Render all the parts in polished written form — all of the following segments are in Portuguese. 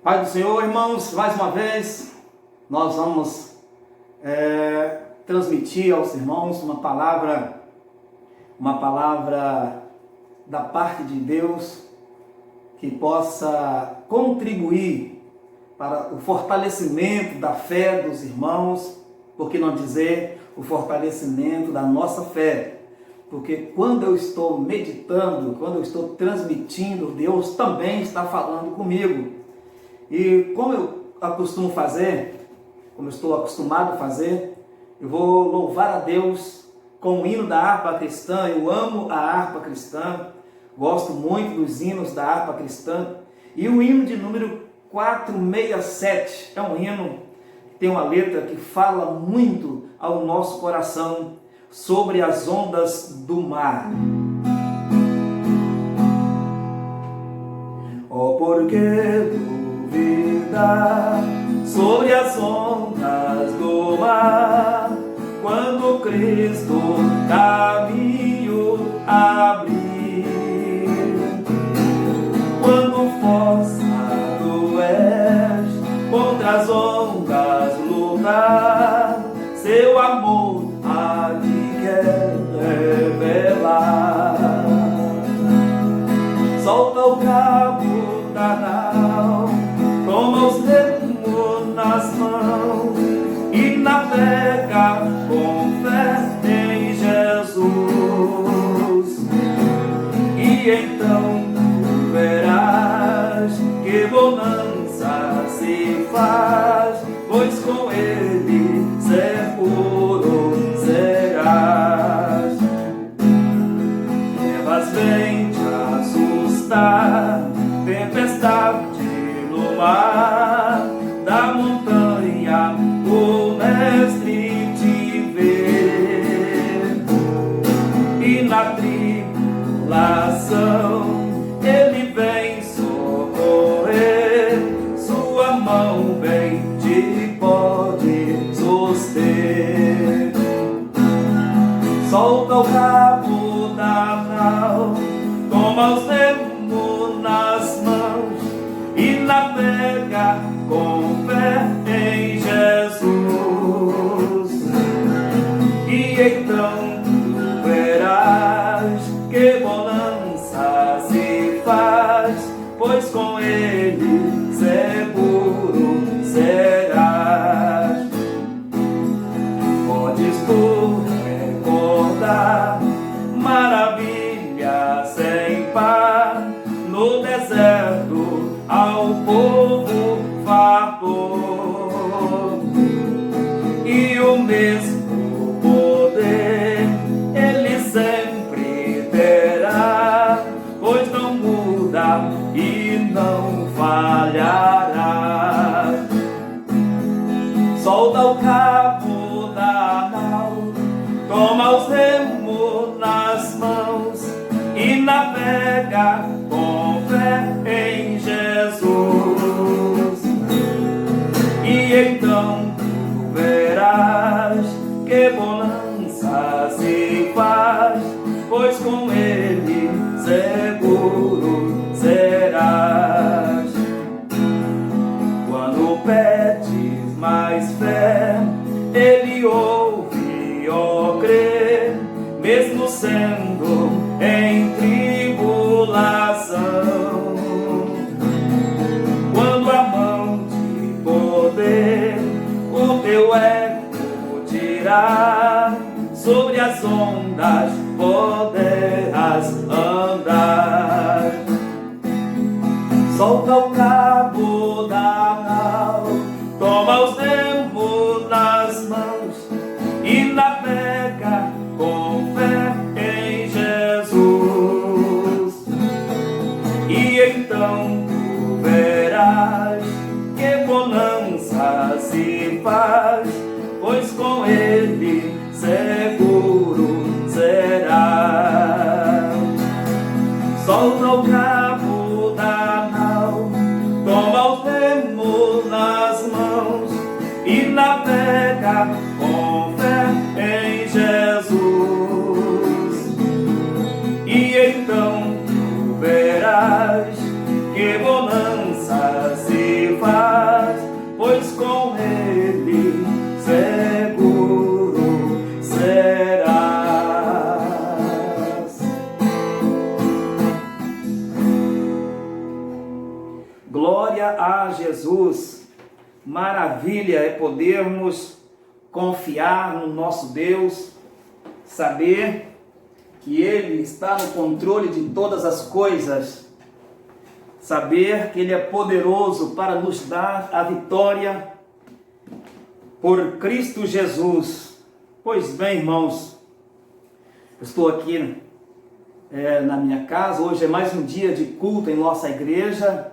Pai do Senhor, irmãos, mais uma vez nós vamos transmitir aos irmãos uma palavra da parte de Deus que possa contribuir para o fortalecimento da fé dos irmãos, por que não dizer o fortalecimento da nossa fé? Porque quando eu estou meditando, quando eu estou transmitindo, Deus também está falando comigo. E como eu costumo fazer, como eu estou acostumado a fazer, eu vou louvar a Deus com o hino da harpa cristã. Eu amo a harpa cristã, gosto muito dos hinos da harpa cristã. E o hino de número 467 é um hino que tem uma letra que fala muito ao nosso coração sobre as ondas do mar. Oh, porque duvidar sobre as ondas do mar, quando Cristo caminho abrir, quando forçado és contra as ondas lutar, seu amor a te quer revelar. Solta o cabo da nau, toma os remos nas mãos e navega com fé em Jesus. E então tu verás que bonança se faz, pois com ele seguro serás. Trevas vêm te assustar, tempestade no mar, da montanha o mestre te vê, e na tribulação ele vem socorrer, sua mão bem te pode suster. Solta o cabo da nau, toma os remos nas mãos e navega com fé em Jesus. E então tu verás que bonança se faz, pois com ele seguro serás. Podes tu recordar maravilha sem par, no deserto ao povo fartou, e o mesmo poder ele sempre terá, pois não muda e não falhará. Solta o cabo da nau, toma os remos nas mãos e navega com fé em Jesus. E então tu verás que bonança se faz, pois com ele seguro serás. Quando pedes mais fé, ele ouve, ó crer, mesmo sendo em tribulação. Quando a mão de poder o teu eco tirar, sobre as ondas poderás andar. Solta o cabo da nau, toma os remos nas mãos e navega com fé em Jesus. E então tu verás que bonança se faz, pois com ele seguro será. Solta o cabo da nau, toma os remos nas mãos e navega com fé em Jesus. E então tu verás Glória a Jesus! Maravilha é podermos confiar no nosso Deus, saber que Ele está no controle de todas as coisas, saber que Ele é poderoso para nos dar a vitória por Cristo Jesus. Pois bem, irmãos, eu estou aqui na minha casa. Hoje é mais um dia de culto em nossa igreja.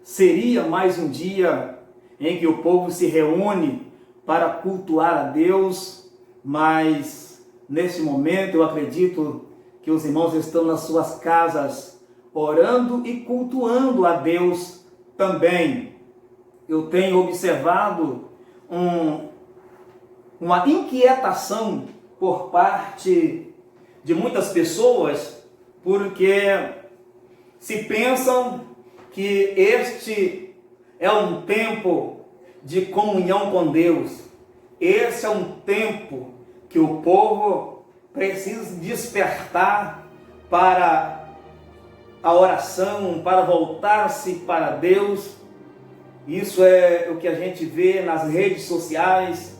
Seria mais um dia em que o povo se reúne para cultuar a Deus, mas neste momento eu acredito que os irmãos estão nas suas casas orando e cultuando a Deus também. Eu tenho observado uma inquietação por parte de muitas pessoas, porque se pensam que este é um tempo de comunhão com Deus. Esse é um tempo que o povo precisa despertar para a oração, para voltar-se para Deus. Isso é o que a gente vê nas redes sociais,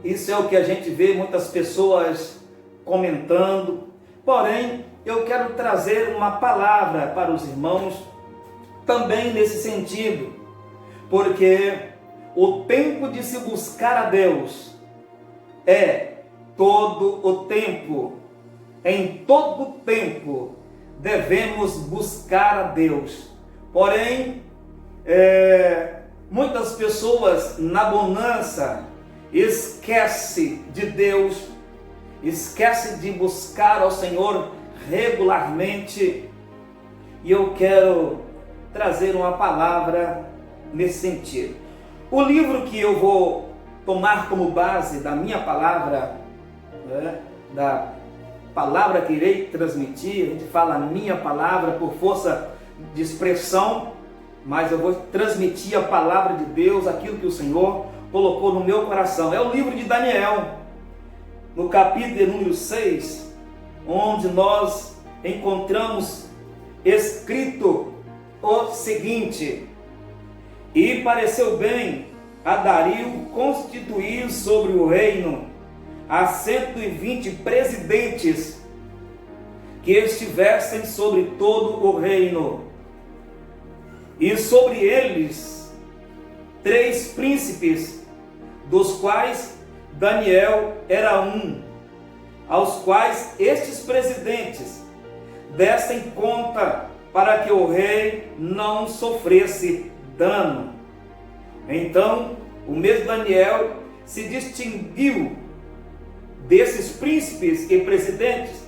isso é o que a gente vê muitas pessoas comentando. Porém, eu quero trazer uma palavra para os irmãos também nesse sentido, porque o tempo de se buscar a Deus é todo o tempo. Em todo o tempo devemos buscar a Deus. Porém, muitas pessoas na bonança esquecem de Deus, esquecem de buscar ao Senhor regularmente. E eu quero trazer uma palavra nesse sentido. O livro que eu vou tomar como base da minha palavra, da palavra que irei transmitir, a gente fala minha palavra por força de expressão, mas eu vou transmitir a palavra de Deus, aquilo que o Senhor colocou no meu coração. É o livro de Daniel, no capítulo número 6, onde nós encontramos escrito o seguinte: e pareceu bem a Dario constituir sobre o reino a 120 presidentes que estivessem sobre todo o reino, e sobre eles 3 príncipes, dos quais Daniel era um, aos quais estes presidentes dessem conta para que o rei não sofresse dano. Então, o mesmo Daniel se distinguiu desses príncipes e presidentes,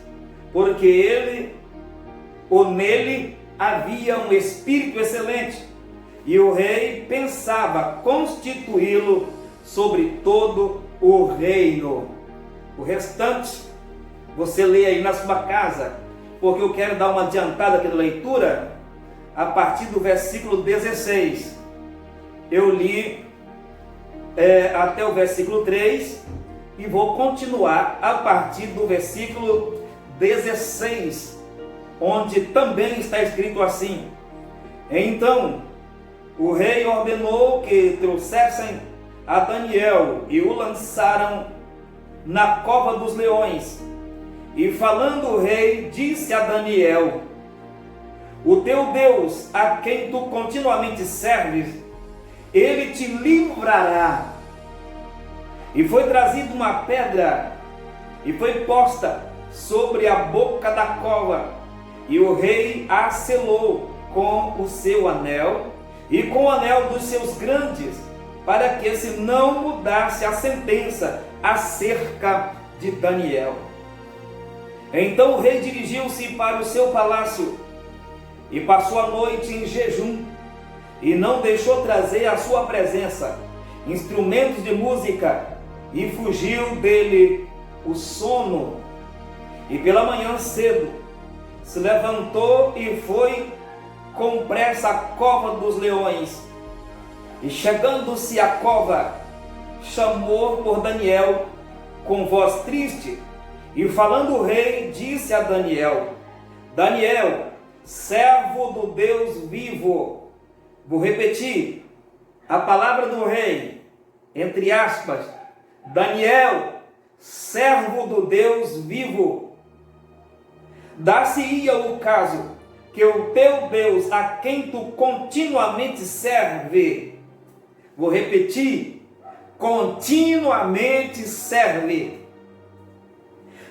porque nele havia um espírito excelente, e o rei pensava constituí-lo sobre todo o reino. O restante, você lê aí na sua casa, porque eu quero dar uma adiantada aqui na leitura, a partir do versículo 16. Eu li até o versículo 3 e vou continuar a partir do versículo 16, onde também está escrito assim: então o rei ordenou que trouxessem a Daniel e o lançaram na cova dos leões. E falando o rei, disse a Daniel: o teu Deus, a quem tu continuamente serves, ele te livrará. E foi trazida uma pedra e foi posta sobre a boca da cova, e o rei a selou com o seu anel e com o anel dos seus grandes, para que se não mudasse a sentença acerca de Daniel. Então o rei dirigiu-se para o seu palácio e passou a noite em jejum, e não deixou trazer à sua presença instrumentos de música, e fugiu dele o sono. E pela manhã cedo se levantou e foi com pressa à cova dos leões. E chegando-se à cova, chamou por Daniel com voz triste, e falando o rei, disse a Daniel: Daniel, servo do Deus vivo, Vou repetir. A palavra do rei, entre aspas, Daniel, servo do Deus vivo. Dar-se-ia o caso que o teu Deus, a quem tu continuamente serve, vou repetir, continuamente serve,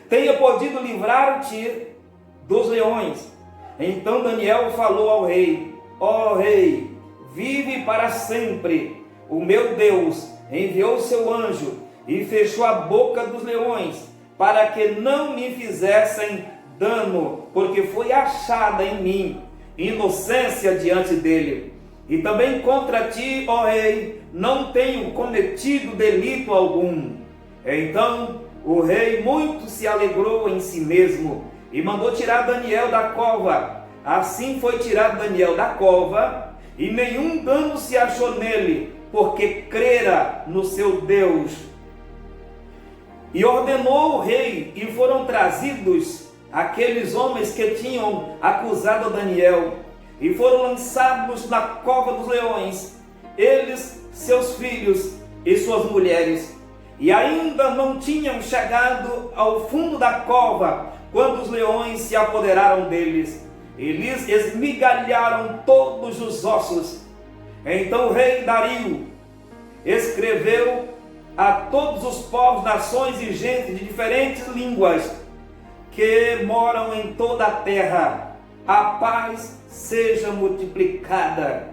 tenha podido livrar-te dos leões. Então Daniel falou ao rei: ó rei, vive para sempre. O meu Deus enviou seu anjo e fechou a boca dos leões, para que não me fizessem dano, porque foi achada em mim inocência diante dele. E também contra ti, ó rei, não tenho cometido delito algum. Então o rei muito se alegrou em si mesmo e mandou tirar Daniel da cova. Assim foi tirado Daniel da cova, e nenhum dano se achou nele, porque crera no seu Deus. E ordenou o rei, e foram trazidos aqueles homens que tinham acusado Daniel, e foram lançados na cova dos leões, eles, seus filhos e suas mulheres. E ainda não tinham chegado ao fundo da cova, quando os leões se apoderaram deles. Eles esmigalharam todos os ossos. Então o rei Dario escreveu a todos os povos, nações e gente de diferentes línguas que moram em toda a terra: a paz seja multiplicada.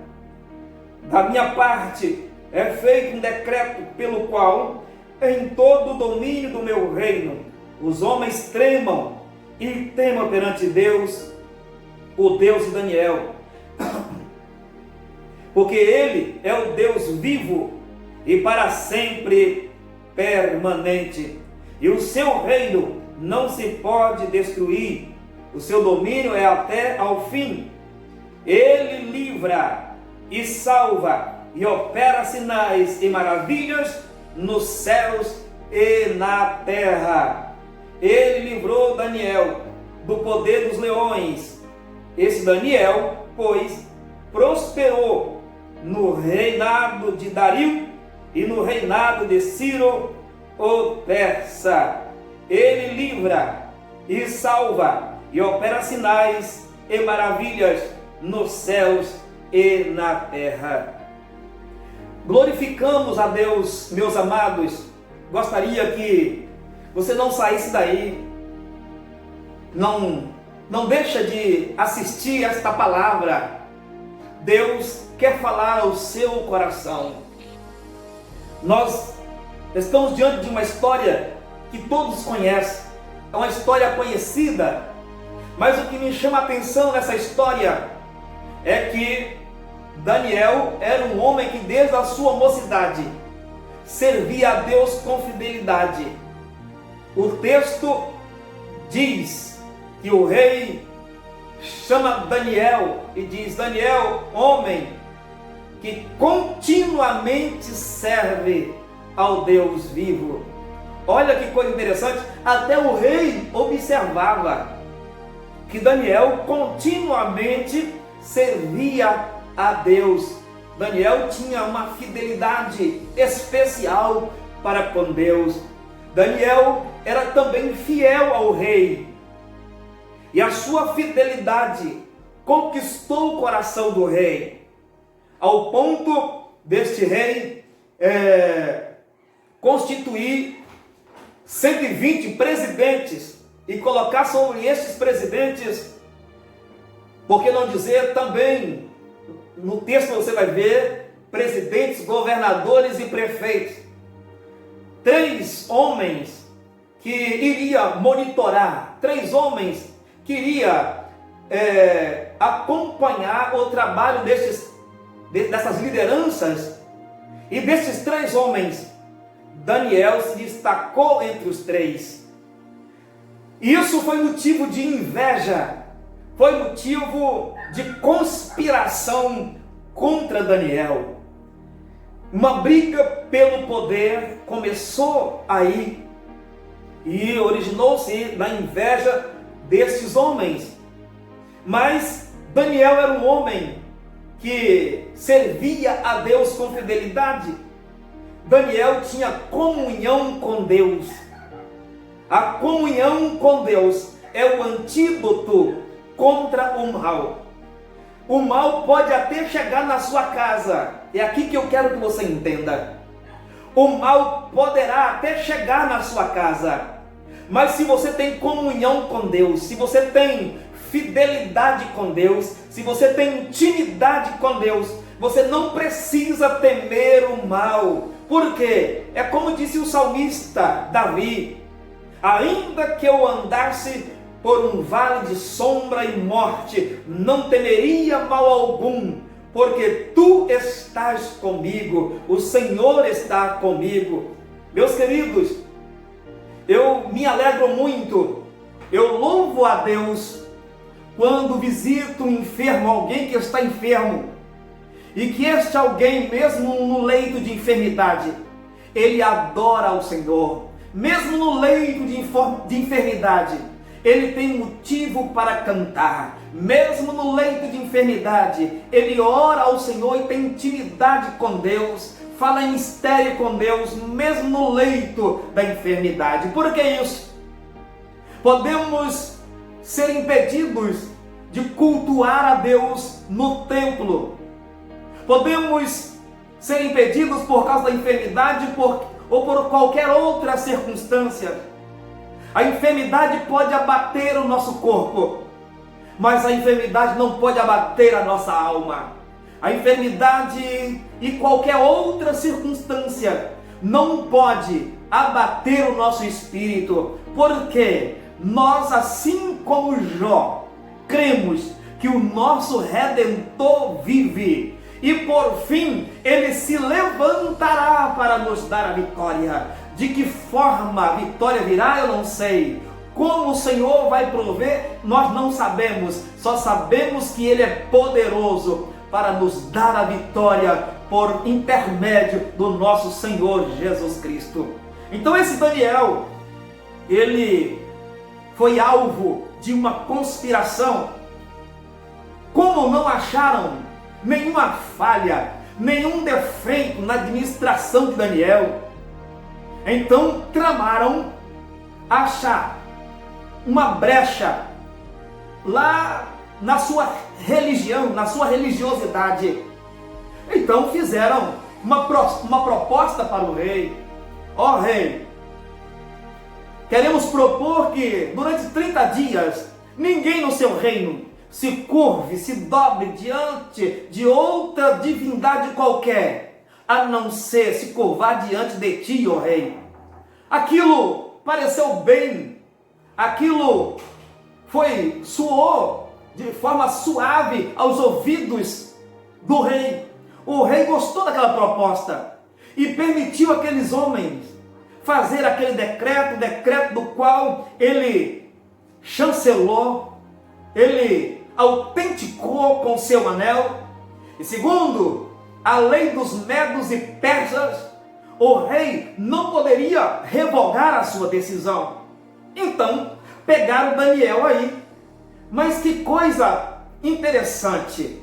Da minha parte é feito um decreto pelo qual, em todo o domínio do meu reino, os homens tremam e temam perante Deus, o Deus de Daniel, porque Ele é o Deus vivo e para sempre permanente, e o seu reino não se pode destruir, o seu domínio é até ao fim. Ele livra e salva e opera sinais e maravilhas nos céus e na terra. Ele livrou Daniel do poder dos leões. Esse Daniel, pois, prosperou no reinado de Dario e no reinado de Ciro o persa. Ele livra e salva e opera sinais e maravilhas nos céus e na terra. Glorificamos a Deus, meus amados. Gostaria que você não saísse daí, não deixa de assistir esta palavra. Deus quer falar ao seu coração. Nós estamos diante de uma história que todos conhecem, é uma história conhecida, mas o que me chama a atenção nessa história é que Daniel era um homem que desde a sua mocidade servia a Deus com fidelidade. O texto diz que o rei chama Daniel e diz: Daniel, homem que continuamente serve ao Deus vivo. Olha que coisa interessante, até o rei observava que Daniel continuamente servia a Deus. Daniel tinha uma fidelidade especial para com Deus. Daniel era também fiel ao rei, e a sua fidelidade conquistou o coração do rei, ao ponto deste rei constituir 120 presidentes e colocar sobre estes presidentes, por que não dizer também, no texto você vai ver, presidentes, governadores e prefeitos. 3 homens que iria monitorar, 3 homens que iria acompanhar o trabalho dessas lideranças, e desses 3 homens, Daniel se destacou entre os 3. Isso foi motivo de inveja, foi motivo de conspiração contra Daniel. Uma briga pelo poder começou aí e originou-se na inveja desses homens. Mas Daniel era um homem que servia a Deus com fidelidade. Daniel tinha comunhão com Deus. A comunhão com Deus é o antídoto contra o mal. O mal pode até chegar na sua casa. É aqui que eu quero que você entenda. O mal poderá até chegar na sua casa. Mas se você tem comunhão com Deus, se você tem fidelidade com Deus, se você tem intimidade com Deus, você não precisa temer o mal. Por quê? É como disse o salmista Davi: ainda que eu andasse por um vale de sombra e morte, não temeria mal algum, porque tu estás comigo, o Senhor está comigo. Meus queridos, eu me alegro muito, eu louvo a Deus quando visito um enfermo, alguém que está enfermo, e que este alguém, mesmo no leito de enfermidade, ele adora ao Senhor. Mesmo no leito de enfermidade, ele tem motivo para cantar. Mesmo no leito de enfermidade, ele ora ao Senhor e tem intimidade com Deus, fala em mistério com Deus, mesmo no leito da enfermidade. Por que isso? Podemos ser impedidos de cultuar a Deus no templo. Podemos ser impedidos por causa da enfermidade ou por qualquer outra circunstância. A enfermidade pode abater o nosso corpo, mas a enfermidade não pode abater a nossa alma. A enfermidade e qualquer outra circunstância não pode abater o nosso espírito, porque nós, assim como Jó, cremos que o nosso Redentor vive e por fim ele se levantará para nos dar a vitória. De que forma a vitória virá, eu não sei. Como o Senhor vai prover, nós não sabemos. Só sabemos que Ele é poderoso para nos dar a vitória por intermédio do nosso Senhor Jesus Cristo. Então esse Daniel, ele foi alvo de uma conspiração. Como não acharam nenhuma falha, nenhum defeito na administração de Daniel, então tramaram achar uma brecha lá na sua religião, na sua religiosidade. Então fizeram uma proposta para o rei. Ó rei, queremos propor que durante 30 dias ninguém no seu reino se curve, se dobre diante de outra divindade qualquer, a não ser se curvar diante de ti, ó rei. Aquilo pareceu bem, aquilo soou de forma suave aos ouvidos do rei. O rei gostou daquela proposta e permitiu aqueles homens fazer aquele decreto, o decreto do qual ele chancelou, ele autenticou com seu anel. E segundo a lei dos medos e persas, o rei não poderia revogar a sua decisão. Então pegaram Daniel aí. Mas que coisa interessante,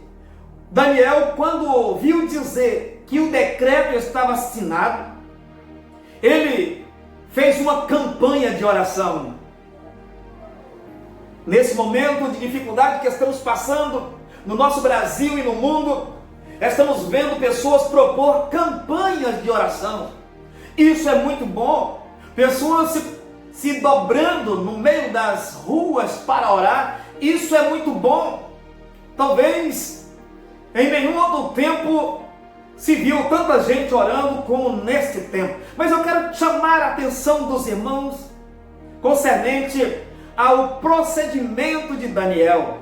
Daniel, quando ouviu dizer que o decreto estava assinado, ele fez uma campanha de oração. Nesse momento de dificuldade que estamos passando no nosso Brasil e no mundo, estamos vendo pessoas propor campanhas de oração. Isso é muito bom. Pessoas se dobrando no meio das ruas para orar. Isso é muito bom. Talvez em nenhum outro tempo se viu tanta gente orando como neste tempo. Mas eu quero chamar a atenção dos irmãos concernente ao procedimento de Daniel.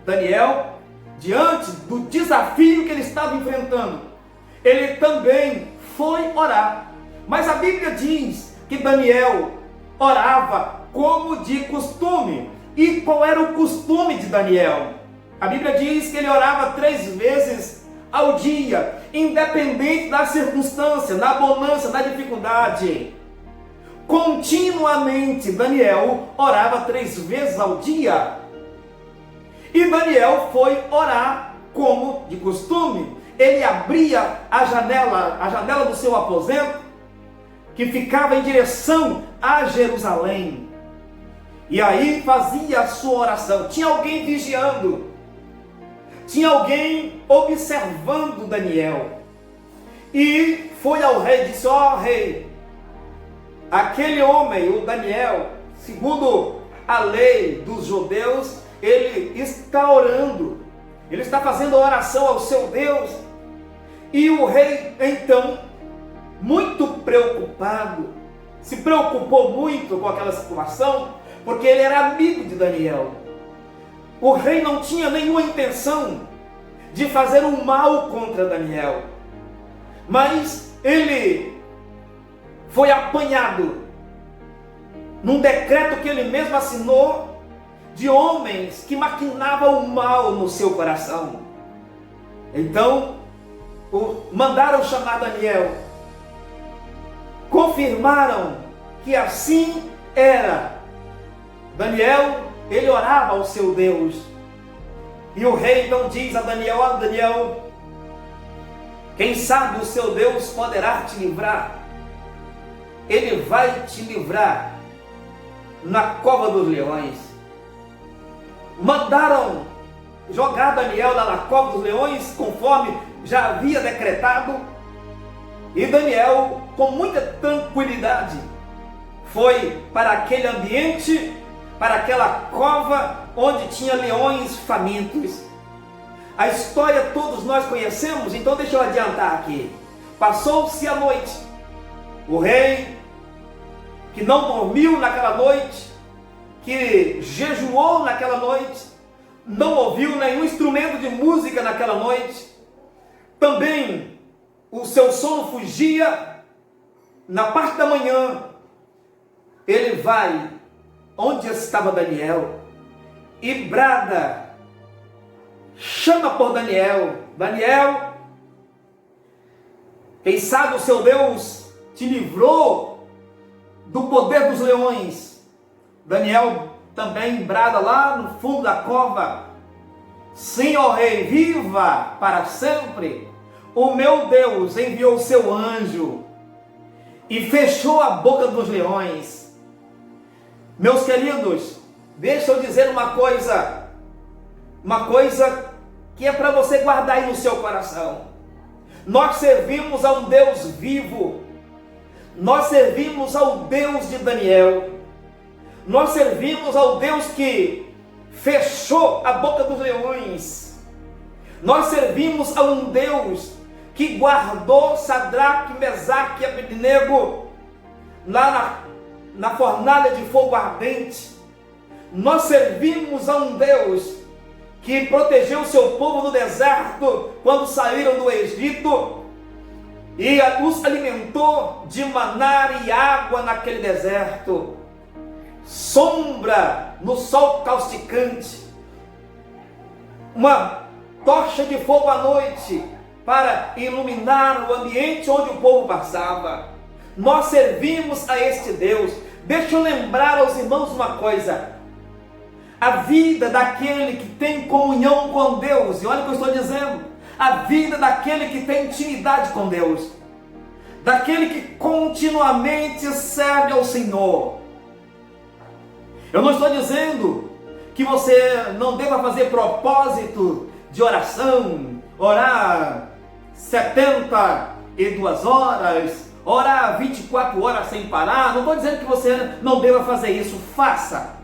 Daniel, diante do desafio que ele estava enfrentando, ele também foi orar. Mas a Bíblia diz que Daniel orava como de costume. E qual era o costume de Daniel? A Bíblia diz que ele orava 3 vezes ao dia, independente da circunstância, da bonança, da dificuldade. Continuamente Daniel orava 3 vezes ao dia. E Daniel foi orar como de costume, ele abria a janela do seu aposento, que ficava em direção a Jerusalém. E aí fazia a sua oração. Tinha alguém vigiando, tinha alguém observando Daniel. E foi ao rei e disse: ó rei, aquele homem, o Daniel, segundo a lei dos judeus, ele está orando, ele está fazendo oração ao seu Deus. E o rei, então, muito preocupado, se preocupou muito com aquela situação, porque ele era amigo de Daniel. O rei não tinha nenhuma intenção de fazer um mal contra Daniel, mas ele foi apanhado num decreto que ele mesmo assinou, de homens que maquinavam o mal no seu coração. Então, mandaram chamar Daniel, confirmaram que assim era. Daniel, ele orava ao seu Deus, e o rei então diz a Daniel: ó Daniel, quem sabe o seu Deus poderá te livrar, ele vai te livrar na cova dos leões. Mandaram jogar Daniel lá na cova dos leões, conforme já havia decretado, e Daniel, com muita tranquilidade, foi para aquele ambiente, para aquela cova onde tinha leões famintos. A história todos nós conhecemos, então deixa eu adiantar aqui. Passou-se a noite, o rei, que não dormiu naquela noite, que jejuou naquela noite, não ouviu nenhum instrumento de música naquela noite, também o seu sono fugia. Na parte da manhã, ele vai onde estava Daniel e brada, chama por Daniel: Daniel, quem sabe o seu Deus te livrou do poder dos leões. Daniel também brada lá no fundo da cova: sim, ó rei, viva para sempre. O meu Deus enviou o seu anjo e fechou a boca dos leões. Meus queridos, deixa eu dizer uma coisa que é para você guardar aí no seu coração. Nós servimos a um Deus vivo, nós servimos ao Deus de Daniel, nós servimos ao Deus que fechou a boca dos leões, nós servimos a um Deus que guardou Sadraque, Mesaque e Abednego lá na fornalha de fogo ardente. Nós servimos a um Deus que protegeu o seu povo no deserto quando saíram do Egito e os alimentou de maná e água naquele deserto, sombra no sol causticante, uma tocha de fogo à noite para iluminar o ambiente onde o povo passava. Nós servimos a este Deus. Deixa eu lembrar aos irmãos uma coisa: a vida daquele que tem comunhão com Deus, e olha o que eu estou dizendo, a vida daquele que tem intimidade com Deus, daquele que continuamente serve ao Senhor. Eu não estou dizendo que você não deva fazer propósito de oração, orar 72 horas, orar 24 horas sem parar. Não estou dizendo que você não deva fazer isso, faça.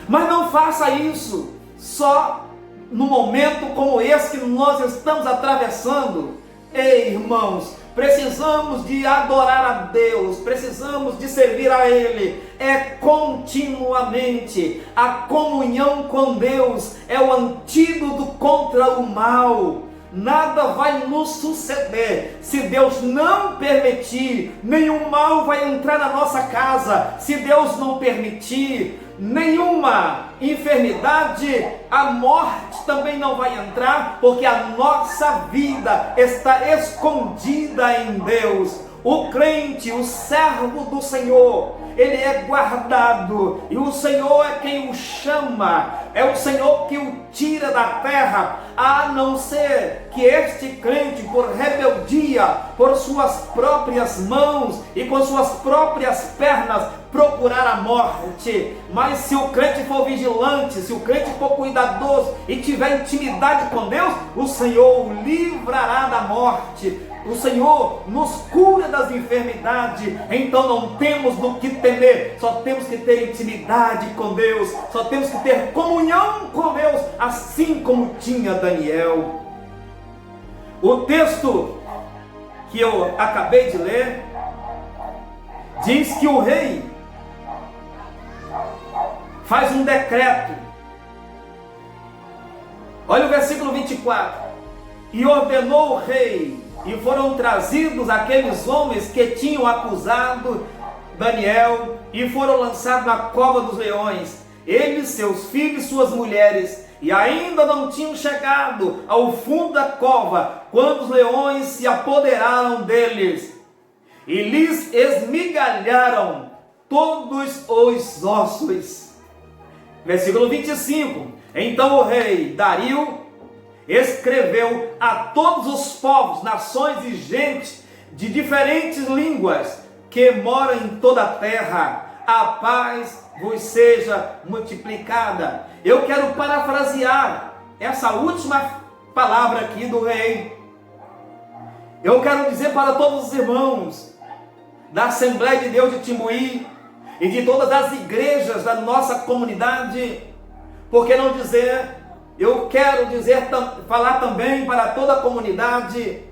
Mas não faça isso só no momento como esse que nós estamos atravessando. Ei, irmãos, precisamos de adorar a Deus, precisamos de servir a Ele, é continuamente. A comunhão com Deus é o antídoto contra o mal. Nada vai nos suceder se Deus não permitir, nenhum mal vai entrar na nossa casa se Deus não permitir, nenhuma enfermidade, a morte também não vai entrar, porque a nossa vida está escondida em Deus. O crente, o servo do Senhor, ele é guardado, e o Senhor é quem o chama, é o Senhor que o tira da terra a não ser que este crente, por rebeldia, por suas próprias mãos e com suas próprias pernas, procurar a morte. Mas se o crente for vigilante, se o crente for cuidadoso e tiver intimidade com Deus, o Senhor o livrará da morte. O Senhor nos cura das enfermidades. Então não temos do que temer, só temos que ter intimidade com Deus, só temos que ter comunhão com Deus, assim como tinha Daniel. O texto que eu acabei de ler diz que o rei faz um decreto. Olha o versículo 24. E ordenou o rei, e foram trazidos aqueles homens que tinham acusado Daniel, e foram lançados na cova dos leões, eles, seus filhos e suas mulheres, e ainda não tinham chegado ao fundo da cova, quando os leões se apoderaram deles, e lhes esmigalharam todos os ossos. Versículo 25. Então o rei Dario escreveu a todos os povos, nações e gente de diferentes línguas que moram em toda a terra: a paz vos seja multiplicada. Eu quero parafrasear essa última palavra aqui do rei. Eu quero dizer para todos os irmãos da Assembleia de Deus de Timbuí e de todas as igrejas da nossa comunidade, por que não dizer, eu quero dizer, falar também para toda a comunidade,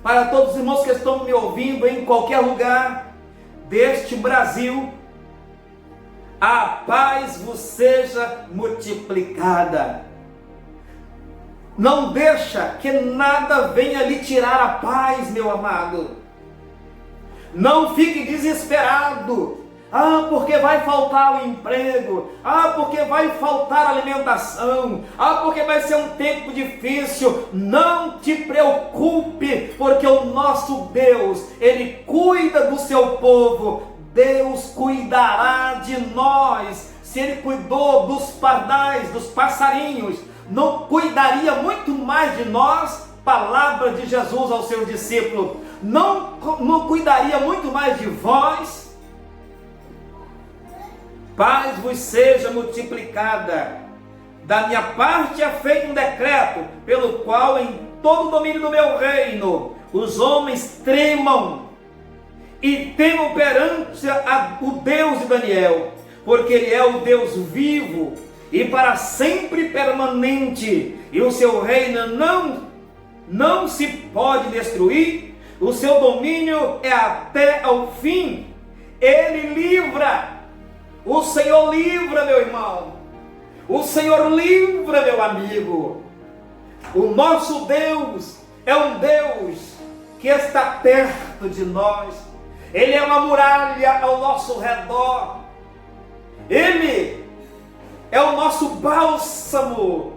para todos os irmãos que estão me ouvindo em qualquer lugar deste Brasil: a paz vos seja multiplicada. Não deixa que nada venha lhe tirar a paz, meu amado. Não fique desesperado. Porque vai faltar o emprego. Porque vai faltar alimentação. Porque vai ser um tempo difícil. Não te preocupe, porque o nosso Deus, Ele cuida do seu povo. Deus cuidará de nós. Se Ele cuidou dos pardais, dos passarinhos, não cuidaria muito mais de nós? Palavra de Jesus aos seus discípulos. Não cuidaria muito mais de vós? Paz vos seja multiplicada. Da minha parte é feito um decreto, pelo qual em todo o domínio do meu reino os homens tremam e temam perante o Deus de Daniel, porque Ele é o Deus vivo e para sempre permanente, e o seu reino não se pode destruir, o seu domínio é até ao fim. Ele livra. O Senhor livra, meu irmão. O Senhor livra, meu amigo. O nosso Deus é um Deus que está perto de nós. Ele é uma muralha ao nosso redor. Ele é o nosso bálsamo.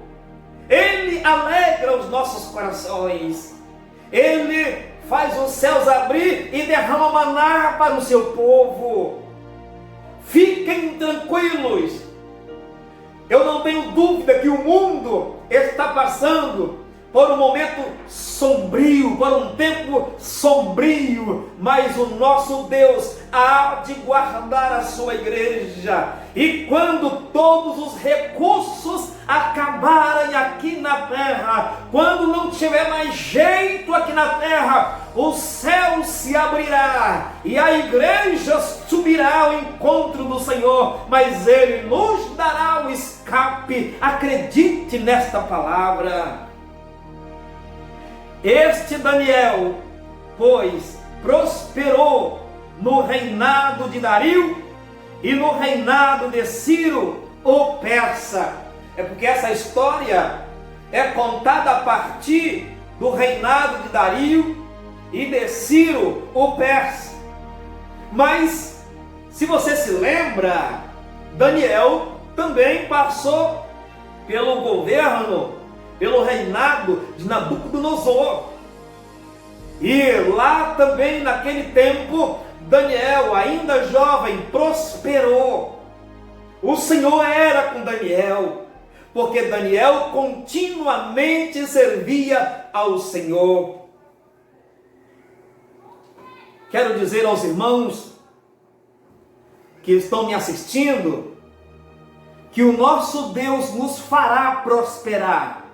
Ele alegra os nossos corações. Ele faz os céus abrir e derrama maná para o seu povo. Fiquem tranquilos. Eu não tenho dúvida que o mundo está passando por um momento sombrio, por um tempo sombrio, mas o nosso Deus há de guardar a sua igreja. E quando todos os recursos acabarem aqui na terra, quando não tiver mais jeito aqui na terra, o céu se abrirá e a igreja subirá ao encontro do Senhor, mas Ele nos dará o escape. Acredite nesta palavra. Este Daniel, pois, prosperou no reinado de Dario e no reinado de Ciro, o persa. É porque essa história é contada a partir do reinado de Dario e de Ciro, o persa. Mas, se você se lembra, Daniel também passou pelo governo, pelo reinado de Nabucodonosor. E lá também, naquele tempo, Daniel, ainda jovem, prosperou. O Senhor era com Daniel. porque Daniel continuamente servia ao Senhor. Quero dizer aos irmãos que estão me assistindo, que o nosso Deus nos fará prosperar.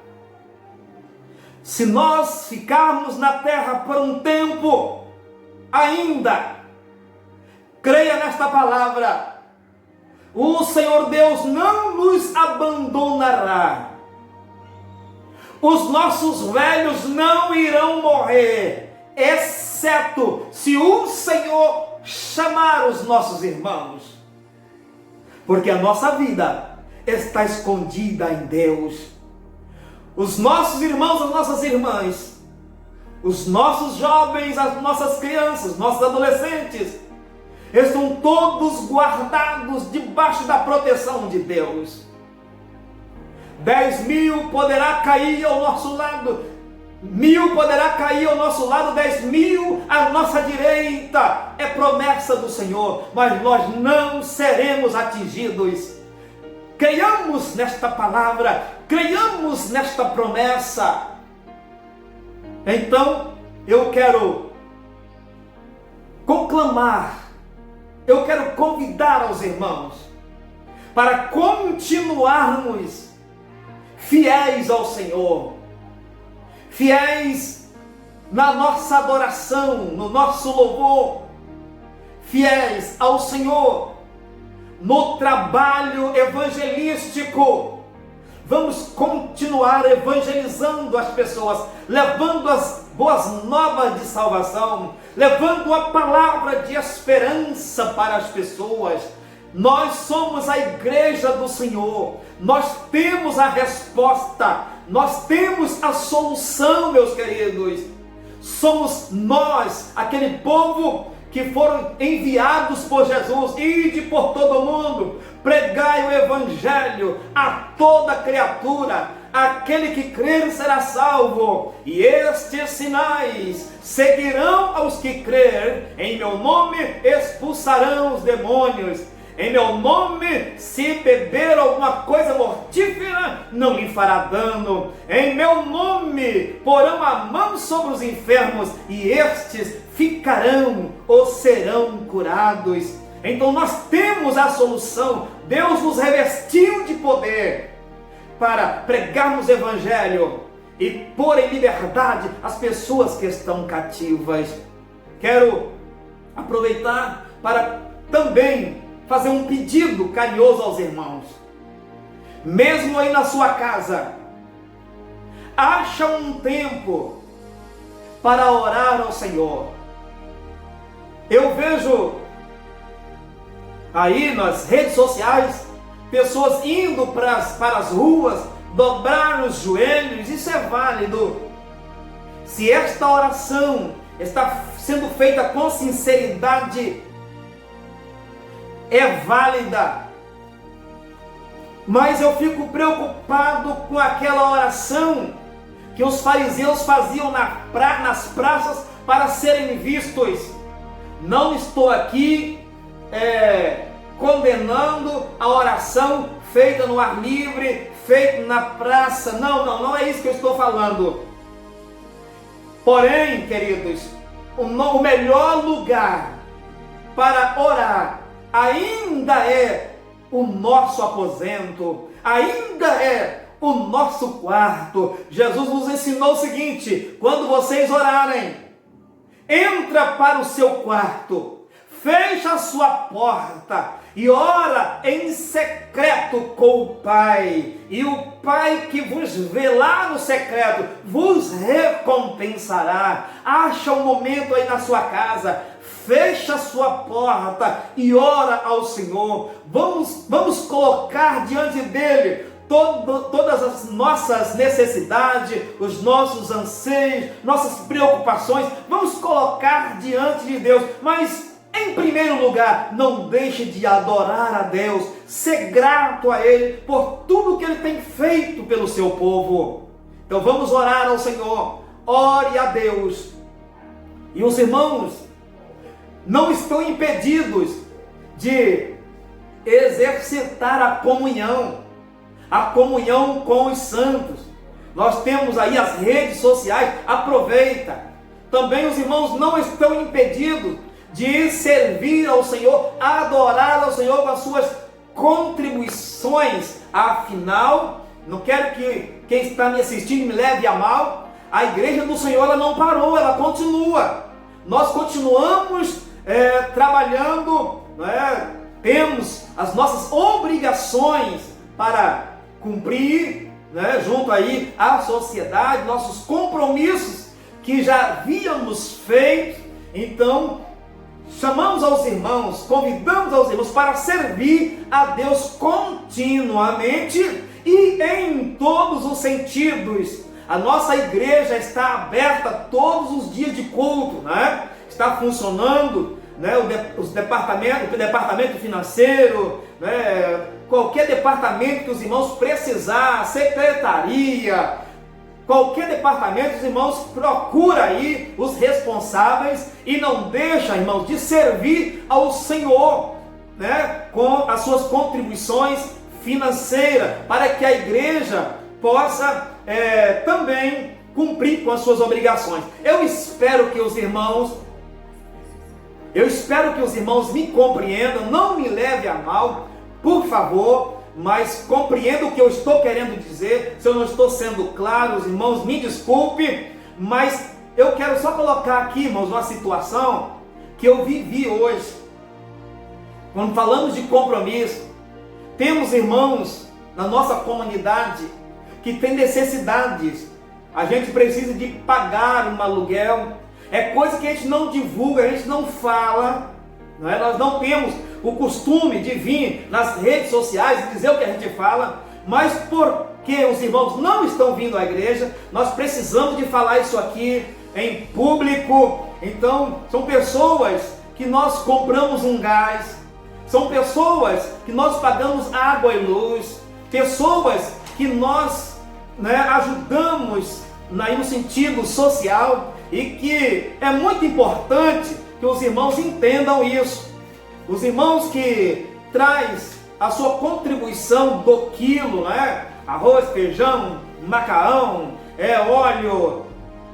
Se nós ficarmos na terra por um tempo ainda, creia nesta palavra, o Senhor Deus não nos abandonará. Os nossos velhos não irão morrer, exceto se o Senhor chamar os nossos irmãos. Porque a nossa vida está escondida em Deus. Os nossos irmãos, as nossas irmãs, os nossos jovens, as nossas crianças, nossos adolescentes, estão todos guardados debaixo da proteção de Deus. 10.000 poderá cair ao nosso lado, 1.000 poderá cair ao nosso lado, 10.000 à nossa direita. É promessa do Senhor, mas nós não seremos atingidos. Creiamos nesta palavra, creiamos nesta promessa. Então, eu quero conclamar, eu quero convidar aos irmãos para continuarmos fiéis ao Senhor, fiéis na nossa adoração, no nosso louvor, fiéis ao Senhor no trabalho evangelístico. Vamos continuar evangelizando as pessoas, levando as boas novas de salvação, levando a palavra de esperança para as pessoas. Nós somos a igreja do Senhor, nós temos a resposta, nós temos a solução, meus queridos. Somos nós, aquele povo que foram enviados por Jesus. Ide por todo o mundo, pregai o evangelho a toda criatura. Aquele que crer será salvo, e estes sinais seguirão aos que crer. Em meu nome expulsarão os demônios. Em meu nome, se beber alguma coisa mortífera, não lhe fará dano. Em meu nome, porão a mão sobre os enfermos, e estes ficarão ou serão curados. Então nós temos a solução. Deus nos revestiu de poder para pregarmos o evangelho e pôr em liberdade as pessoas que estão cativas. Quero aproveitar para também fazer um pedido carinhoso aos irmãos. Mesmo aí na sua casa, acha um tempo para orar ao Senhor. Eu vejo aí nas redes sociais pessoas indo para as ruas, dobrar os joelhos. Isso é válido. Se esta oração está sendo feita com sinceridade, é válida. Mas eu fico preocupado com aquela oração que os fariseus faziam nas praças para serem vistos. Não estou aqui condenando a oração feita no ar livre, feita na praça. Não é isso que eu estou falando. Porém, queridos, o melhor lugar para orar ainda é o nosso aposento, ainda é o nosso quarto. Jesus nos ensinou o seguinte: quando vocês orarem, entra para o seu quarto, fecha a sua porta e ora em secreto com o Pai. E o Pai que vos vê lá no secreto vos recompensará. Acha um momento aí na sua casa, fecha a sua porta e ora ao Senhor. Vamos colocar diante dele todas as nossas necessidades, os nossos anseios, nossas preocupações. Vamos colocar diante de Deus. Mas em primeiro lugar, não deixe de adorar a Deus, ser grato a Ele por tudo que Ele tem feito pelo seu povo. Então vamos orar ao Senhor. Ore a Deus. E os irmãos não estão impedidos de exercitar a comunhão. a comunhão com os santos. Nós temos aí as redes sociais, aproveita. Também os irmãos não estão impedidos de servir ao Senhor, adorar ao Senhor com as suas contribuições. Afinal, não quero que quem está me assistindo me leve a mal, a igreja do Senhor ela não parou, ela continua. Nós continuamos trabalhando, temos as nossas obrigações para cumprir, junto aí à sociedade, nossos compromissos que já havíamos feito. Então, chamamos aos irmãos, convidamos aos irmãos para servir a Deus continuamente e em todos os sentidos. A nossa igreja está aberta todos os dias de culto, está funcionando, o departamento financeiro, qualquer departamento que os irmãos precisar, secretaria, qualquer departamento, os irmãos procuram aí os responsáveis e não deixam, irmãos, de servir ao Senhor, com as suas contribuições financeiras, para que a igreja possa também cumprir com as suas obrigações. Eu espero que os irmãos me compreendam, não me leve a mal, por favor, mas compreenda o que eu estou querendo dizer. Se eu não estou sendo claro, os irmãos me desculpe, mas eu quero só colocar aqui, irmãos, uma situação que eu vivi hoje. Quando falamos de compromisso, temos irmãos na nossa comunidade que tem necessidades. A gente precisa de pagar um aluguel. É coisa que a gente não divulga, a gente não fala. Nós não temos o costume de vir nas redes sociais e dizer o que a gente fala. Mas porque os irmãos não estão vindo à igreja, nós precisamos de falar isso aqui em público. Então, são pessoas que nós compramos um gás. São pessoas que nós pagamos água e luz. Pessoas que nós ajudamos no sentido social, e que é muito importante que os irmãos entendam isso. Os irmãos que traz a sua contribuição do quilo, arroz, feijão, macarrão, óleo,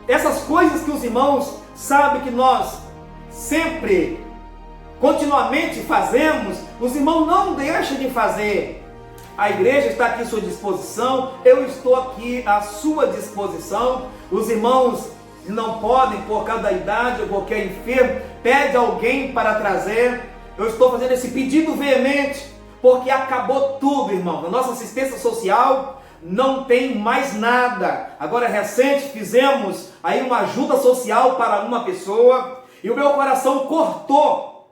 essas coisas que os irmãos sabem que nós sempre, continuamente fazemos, os irmãos não deixam de fazer. A igreja está aqui à sua disposição, eu estou aqui à sua disposição. Os irmãos não podem, por causa da idade ou qualquer enfermo, pede alguém para trazer. Eu estou fazendo esse pedido veemente, porque acabou tudo, irmão. Na nossa assistência social não tem mais nada. Agora, recente, fizemos aí uma ajuda social para uma pessoa, e o meu coração cortou,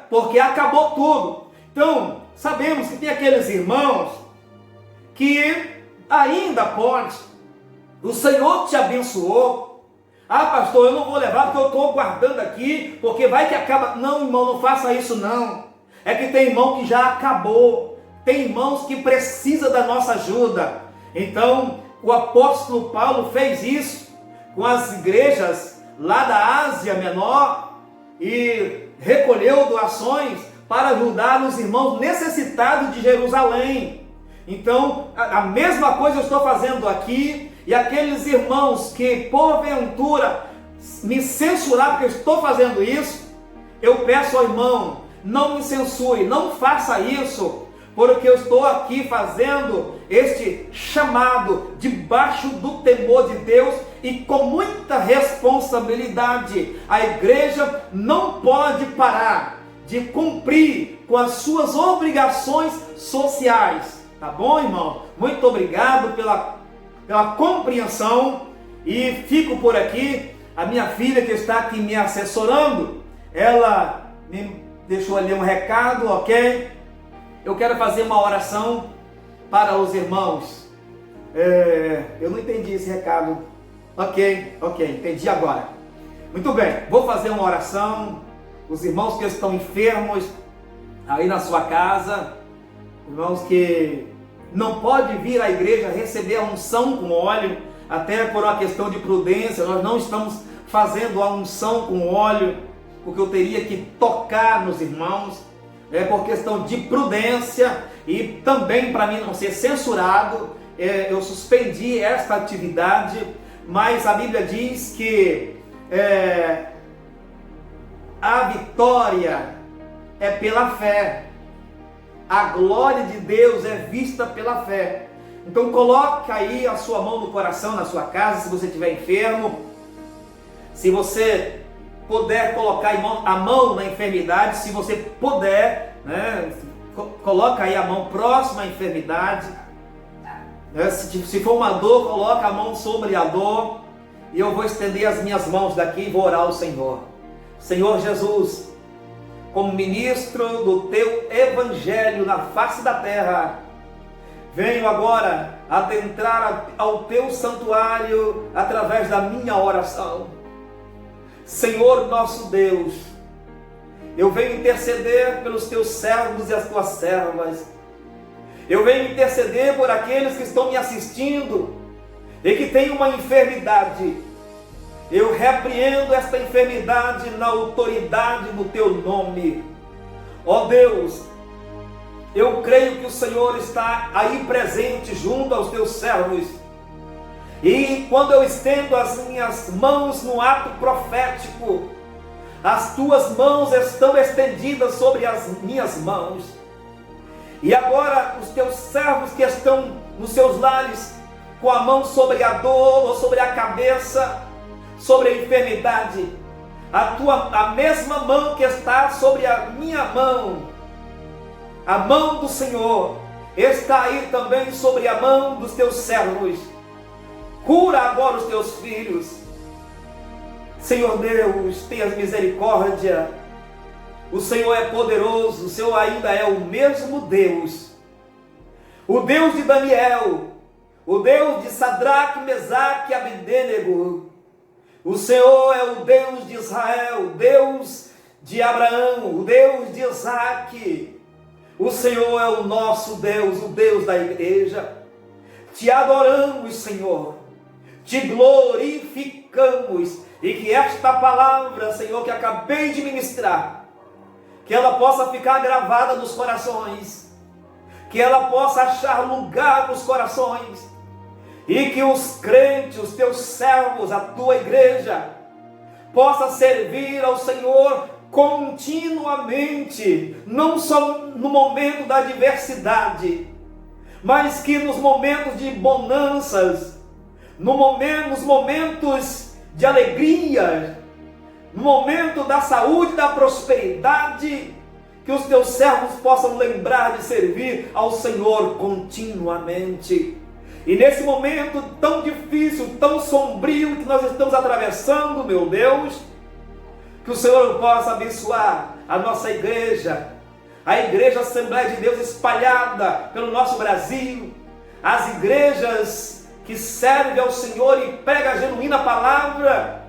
porque acabou tudo. Então, sabemos que tem aqueles irmãos que ainda pode, o Senhor te abençoou. Ah, pastor, eu não vou levar porque eu estou guardando aqui, porque vai que acaba. Não, irmão, não faça isso não. É que tem irmão que já acabou, tem irmãos que precisam da nossa ajuda. Então, o apóstolo Paulo fez isso com as igrejas lá da Ásia Menor e recolheu doações para ajudar os irmãos necessitados de Jerusalém. Então, a mesma coisa eu estou fazendo aqui, e aqueles irmãos que porventura me censurar porque eu estou fazendo isso, eu peço ao irmão, não me censure, não faça isso, porque eu estou aqui fazendo este chamado debaixo do temor de Deus e com muita responsabilidade. A igreja não pode parar de cumprir com as suas obrigações sociais. Tá bom, irmão? Muito obrigado pela compreensão, e fico por aqui. A minha filha que está aqui me assessorando, ela me deixou ali um recado, ok? Eu quero fazer uma oração para os irmãos. Eu não entendi esse recado. Ok, entendi agora. Muito bem, vou fazer uma oração. Os irmãos que estão enfermos aí na sua casa, irmãos que não podem vir à igreja receber a unção com óleo, até por uma questão de prudência, nós não estamos fazendo a unção com óleo, porque eu teria que tocar nos irmãos. por questão de prudência e também para mim não ser censurado, eu suspendi esta atividade, mas a Bíblia diz que a vitória é pela fé, a glória de Deus é vista pela fé. Então coloque aí a sua mão no coração, na sua casa, se você estiver enfermo. Se você puder colocar a mão na enfermidade, se você puder, né, coloca aí a mão próxima à enfermidade. Se for uma dor, coloca a mão sobre a dor. E eu vou estender as minhas mãos daqui e vou orar ao Senhor. Senhor Jesus, como ministro do teu evangelho na face da terra, venho agora adentrar ao teu santuário através da minha oração. Senhor nosso Deus, eu venho interceder pelos teus servos e as tuas servas. Eu venho interceder por aqueles que estão me assistindo e que têm uma enfermidade. Eu repreendo esta enfermidade na autoridade do teu nome. Ó Deus, eu creio que o Senhor está aí presente junto aos teus servos. E quando eu estendo as minhas mãos no ato profético, as tuas mãos estão estendidas sobre as minhas mãos. E agora os teus servos que estão nos seus lares, com a mão sobre a dor ou sobre a cabeça, sobre a enfermidade, a mesma mão que está sobre a minha mão, a mão do Senhor, está aí também sobre a mão dos teus servos. Cura agora os teus filhos. Senhor Deus, tenha misericórdia. O Senhor é poderoso, o Senhor ainda é o mesmo Deus. O Deus de Daniel, o Deus de Sadraque, Mesaque e Abednego. O Senhor é o Deus de Israel, o Deus de Abraão, o Deus de Isaque. O Senhor é o nosso Deus, o Deus da igreja. Te adoramos, Senhor. Te glorificamos. E que esta palavra, Senhor, que acabei de ministrar, que ela possa ficar gravada nos corações, que ela possa achar lugar nos corações, e que os crentes, os teus servos, a tua igreja, possa servir ao Senhor continuamente, não só no momento da adversidade, mas que nos momentos de bonanças, nos momentos de alegria, no momento da saúde, da prosperidade, que os teus servos possam lembrar de servir ao Senhor continuamente. E nesse momento tão difícil, tão sombrio que nós estamos atravessando, meu Deus, que o Senhor possa abençoar a nossa igreja, a Igreja Assembleia de Deus espalhada pelo nosso Brasil, as igrejas que servem ao Senhor e pregam a genuína palavra,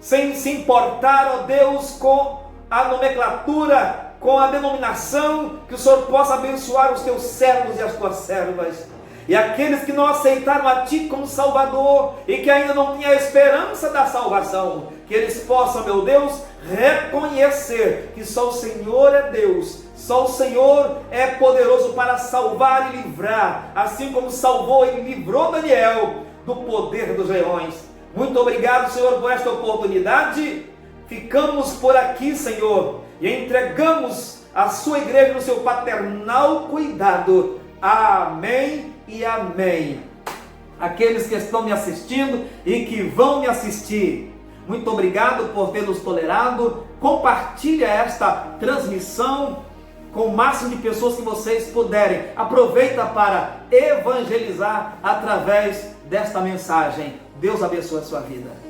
sem se importar, ó Deus, com a nomenclatura, com a denominação, que o Senhor possa abençoar os teus servos e as tuas servas. E aqueles que não aceitaram a Ti como Salvador e que ainda não têm a esperança da salvação, que eles possam, meu Deus, reconhecer que só o Senhor é Deus, só o Senhor é poderoso para salvar e livrar, assim como salvou e livrou Daniel do poder dos leões. Muito obrigado, Senhor, por esta oportunidade. Ficamos por aqui, Senhor, e entregamos a sua igreja no seu paternal cuidado. Amém e amém. Aqueles que estão me assistindo e que vão me assistir, muito obrigado por ter nos tolerado. Compartilha esta transmissão com o máximo de pessoas que vocês puderem. Aproveita para evangelizar através desta mensagem. Deus abençoe a sua vida.